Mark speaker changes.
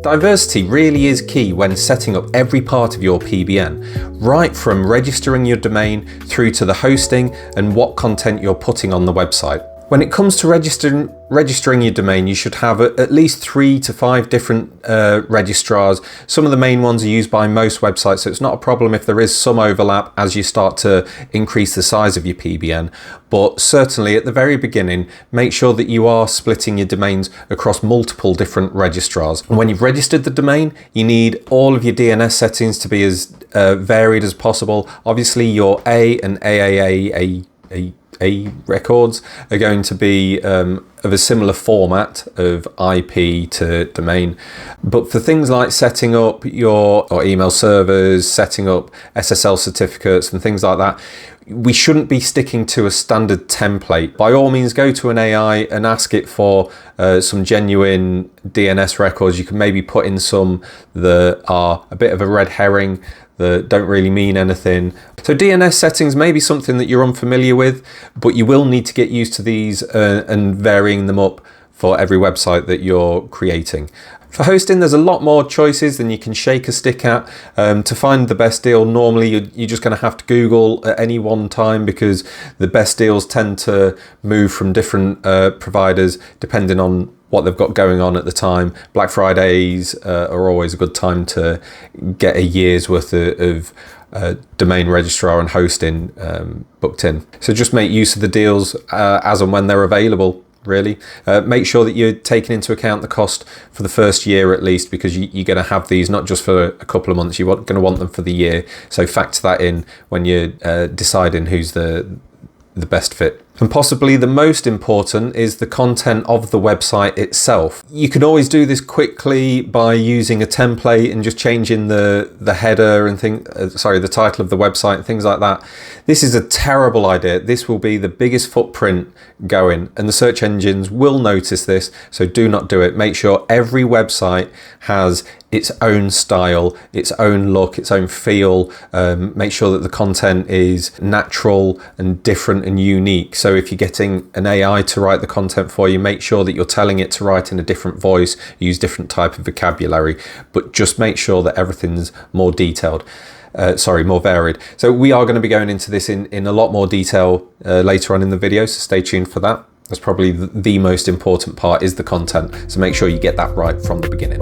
Speaker 1: Diversity really is key when setting up every part of your PBN, right from registering your domain through to the hosting and what content you're putting on the website. When it comes to registering your domain, you should have at least 3 to 5 different registrars. Some of the main ones are used by most websites, so it's not a problem if there is some overlap as you start to increase the size of your PBN. But certainly at the very beginning, make sure that you are splitting your domains across multiple different registrars. And when you've registered the domain, you need all of your DNS settings to be as varied as possible. Obviously, your A and AAA records are going to be of a similar format of IP to domain. But for things like setting up your email servers, setting up SSL certificates and things like that, we shouldn't be sticking to a standard template. By all means, go to an AI and ask it for some genuine DNS records. You can maybe put in some that are a bit of a red herring, that don't really mean anything. So DNS settings may be something that you're unfamiliar with, but you will need to get used to these and varying them up for every website that you're creating. For hosting, there's a lot more choices than you can shake a stick at. To find the best deal, normally you're just going to have to Google at any one time, because the best deals tend to move from different providers depending on what they've got going on at the time. Black Fridays are always a good time to get a year's worth of domain registrar and hosting booked in. So just make use of the deals as and when they're available, really. Make sure that you're taking into account the cost for the first year at least, because you're going to have these not just for a couple of months, you're going to want them for the year. So factor that in when you're deciding who's the best fit. And possibly the most important is the content of the website itself. You can always do this quickly by using a template and just changing the header and the title of the website and things like that. This is a terrible idea. This will be the biggest footprint going, and the search engines will notice this, so do not do it. Make sure every website has its own style, its own look, its own feel. Make sure that the content is natural and different and unique. So if you're getting an AI to write the content for you, make sure that you're telling it to write in a different voice, use different type of vocabulary, but just make sure that everything's more detailed. More varied. So we are going to be going into this in a lot more detail later on in the video, so stay tuned for that. That's probably the most important part, is the content. So make sure you get that right from the beginning.